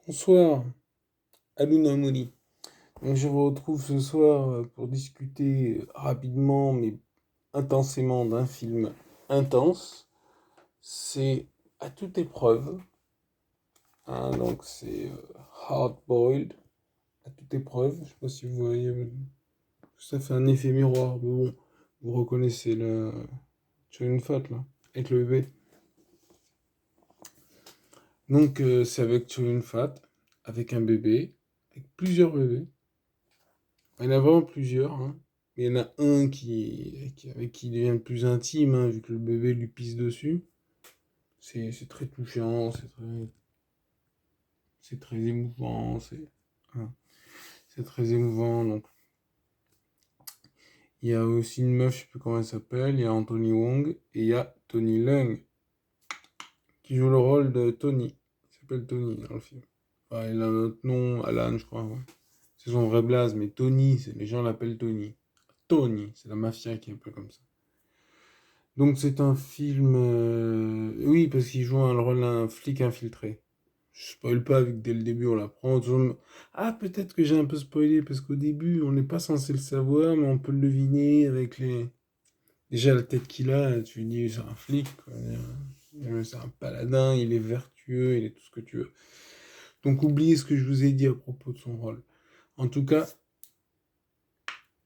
Bonsoir, Aluna Mouli. Donc, je vous retrouve ce soir pour discuter rapidement mais intensément d'un film intense. C'est À toute épreuve, hein, donc c'est Hard Boiled, à toute épreuve. Je sais pas si vous voyez, ça fait un effet miroir, mais bon, vous reconnaissez le Chow Fat là, avec le bébé. Donc c'est avec Chow Fat, avec un bébé, avec plusieurs bébés. Il y en a vraiment plusieurs, hein. Mais il y en a un avec qui il devient le plus intime, hein, vu que le bébé lui pisse dessus. C'est très touchant, c'est très émouvant, hein, c'est très émouvant. Donc, il y a aussi une meuf, je sais plus comment elle s'appelle, il y a Anthony Wong et il y a Tony Leung qui joue le rôle de Tony. Il s'appelle Tony dans le film. Enfin, il a un autre nom, Alan, je crois. Ouais. C'est son vrai blaze, mais Tony, les gens l'appellent Tony. Tony, c'est la mafia qui est un peu comme ça. Donc c'est un film... Oui, parce qu'il joue un rôle d'un flic infiltré. Je spoil pas, vu que dès le début on l'apprend. Ah, peut-être que j'ai un peu spoilé, parce qu'au début on n'est pas censé le savoir, mais on peut le deviner avec les... Déjà la tête qu'il a, tu lui dis c'est un flic, quoi. C'est un paladin, il est vertueux, il est tout ce que tu veux. Donc oubliez ce que je vous ai dit à propos de son rôle. En tout cas,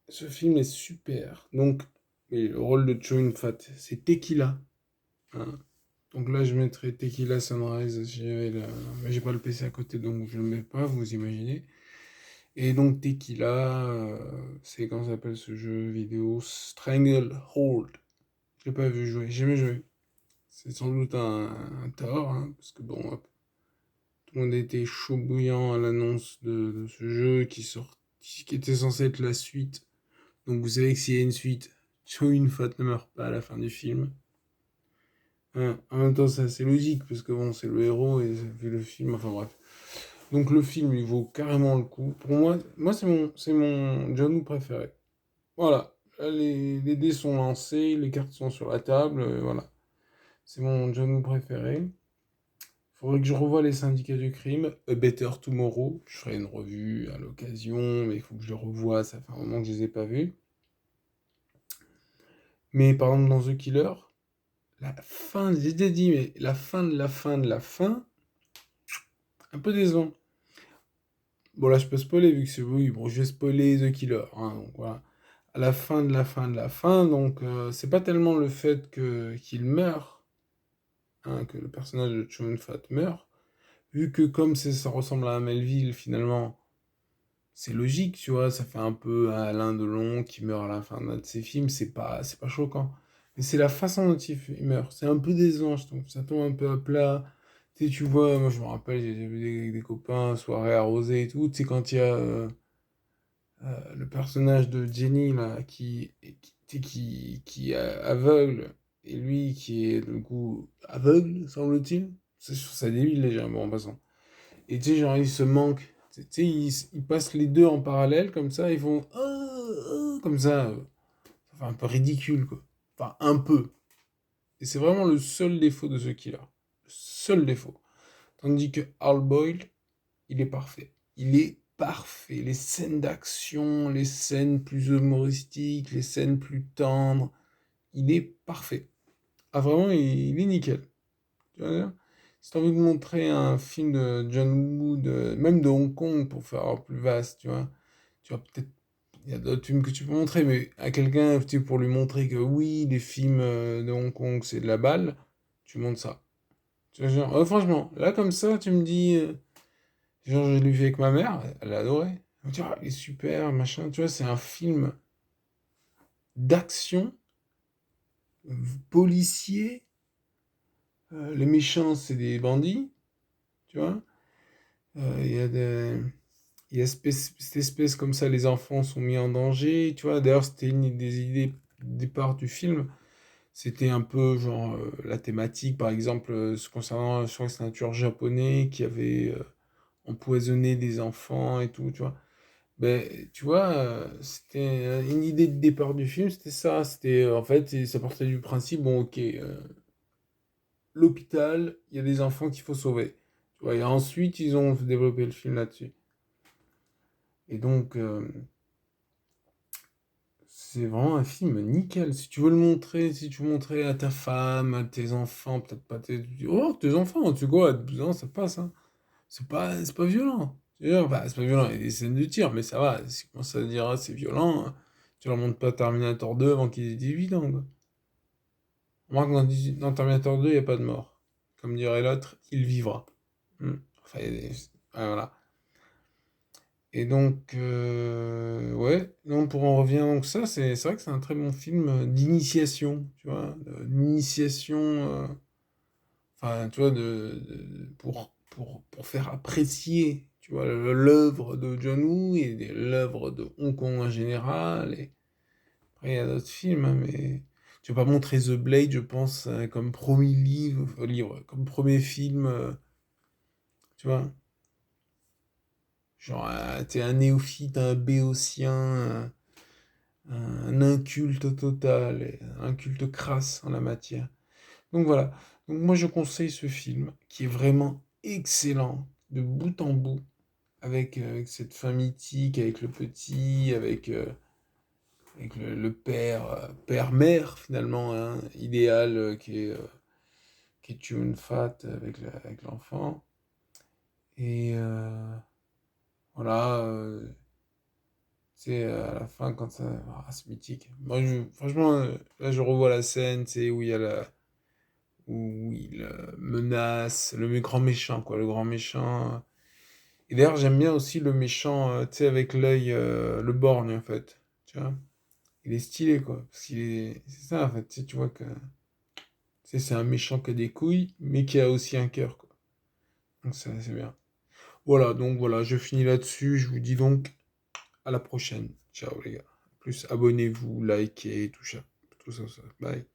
ce film est super. Donc, et le rôle de Chow Yun-fat, c'est Tequila, hein. Donc là, je mettrai Tequila Sunrise. Mais j'ai pas le PC à côté, donc je le mets pas, vous imaginez. Et donc Tequila, c'est comment ça s'appelle ce jeu vidéo? Stranglehold. Je l'ai pas vu jouer, j'ai jamais joué. C'est sans doute un tort, hein, parce que bon, hop, tout le monde était chaud bouillant à l'annonce de ce jeu qui était censé être la suite. Donc vous savez que s'il y a une suite, Chow Yun-fat ne meurt pas à la fin du film. Hein, en même temps, c'est assez logique, parce que bon, c'est le héros, et vu le film, enfin bref. Donc le film, il vaut carrément le coup. Pour moi c'est mon John Woo préféré. Voilà. Là, les dés sont lancés, les cartes sont sur la table, voilà. C'est mon John Woo préféré. Faudrait que je revoie les syndicats du crime. A Better Tomorrow. Je ferai une revue à l'occasion, mais il faut que je le revoie, ça fait un moment que je les ai pas vus. Mais par exemple, dans The Killer, la fin, j'ai déjà dit, mais la fin de la fin de la fin, un peu décevant. Bon, là, je peux spoiler, vu que c'est oui, bon, je vais spoiler The Killer, hein, donc voilà. À la fin de la fin de la fin, donc c'est pas tellement le fait qu'il meurt, hein, que le personnage de Chow Fat meurt, vu que comme ça ressemble à un Melville, finalement, c'est logique, tu vois, ça fait un peu Alain Delon qui meurt à la fin d'un de ses films, c'est pas choquant. Mais c'est la façon dont il meurt, c'est un peu décevant, je trouve, ça tombe un peu à plat. Tu vois, moi je me rappelle, j'ai vu des copains, soirée arrosée et tout, tu sais, quand il y a le personnage de Jenny, là, qui est aveugle, et lui qui est, du coup, aveugle, semble-t-il. Je trouve ça débile, déjà, bon, en passant. Et tu sais, genre, ils se manquent. Tu sais, ils passent les deux en parallèle, comme ça, ils font comme ça. Ça fait un peu ridicule, quoi. Enfin, un peu. Et c'est vraiment le seul défaut de ce qu'il a. Le seul défaut. Tandis que Hard Boiled, il est parfait. Il est parfait. Les scènes d'action, les scènes plus humoristiques, les scènes plus tendres, il est parfait. Ah, vraiment, il est nickel. Tu vois dire. Si t'as envie de montrer un film de John Woo, même de Hong Kong, pour faire plus vaste, tu vois, peut-être, il y a d'autres films que tu peux montrer, mais à quelqu'un, tu sais, pour lui montrer que oui, les films de Hong Kong, c'est de la balle, tu montres ça. Tu vois, genre, franchement, là, comme ça, tu me dis, genre, je l'ai vu avec ma mère, elle a adoré. Elle me dit, ah, il est super, machin, tu vois, c'est un film d'action, policier, les méchants, c'est des bandits, tu vois. Il y a cette espèce comme ça, les enfants sont mis en danger, tu vois. D'ailleurs, c'était une des idées de départ du film. C'était un peu genre la thématique, par exemple, concernant, je crois que c'est un tueur japonais qui avait empoisonné des enfants et tout, tu vois. Ben, tu vois, c'était une idée de départ du film, c'était ça. C'était en fait, ça partait du principe, bon, ok, l'hôpital, il y a des enfants qu'il faut sauver. Tu vois, et ensuite, ils ont développé le film là-dessus. Et donc, c'est vraiment un film nickel. Si tu veux le montrer, si tu veux montrer à ta femme, à tes enfants, peut-être pas tes... Oh, tes enfants, tu vois, à 12 ans, ça passe, hein. C'est pas violent. Enfin, c'est pas violent, il y a des scènes de tir, mais ça va. Si tu commences à dire, ah, c'est violent, hein, tu leur montres pas Terminator 2 avant qu'ils aient 18 ans, quoi. Remarque, dans Terminator 2, il n'y a pas de mort. Comme dirait l'autre, il vivra. Hmm. Enfin, ah, voilà. Et donc, ouais, donc pour en revenir, donc ça, c'est vrai que c'est un très bon film d'initiation, tu vois, d'initiation, enfin, tu vois, pour faire apprécier, tu vois, l'œuvre de John Woo et l'œuvre de Hong Kong en général. Et après, il y a d'autres films, hein, mais tu vas pas montrer The Blade, je pense, comme premier livre, comme premier film, tu vois. Genre, t'es un néophyte, un béotien, un inculte total, un culte crasse en la matière. Donc voilà. Donc moi je conseille ce film qui est vraiment excellent de bout en bout avec cette fin mythique, avec le petit, avec le père, père-mère finalement, hein, idéal qui est Tune Fat avec l'enfant. Et voilà. C'est à la fin quand ça. Ah, c'est mythique. Moi, franchement, là, je revois la scène, tu sais, où il y a où il menace le grand méchant, quoi, le grand méchant. Et d'ailleurs, j'aime bien aussi le méchant, tu sais, avec l'œil, le borgne, en fait. Tu vois? Il est stylé, quoi. Parce qu'il est. C'est ça, en fait. Tu sais, tu vois que. Tu sais, c'est un méchant qui a des couilles, mais qui a aussi un cœur, quoi. Donc, ça, c'est bien. Voilà, donc voilà, je finis là-dessus. Je vous dis donc à la prochaine. Ciao, les gars. En plus, abonnez-vous, likez, tout ça. Tout ça, ça. Bye.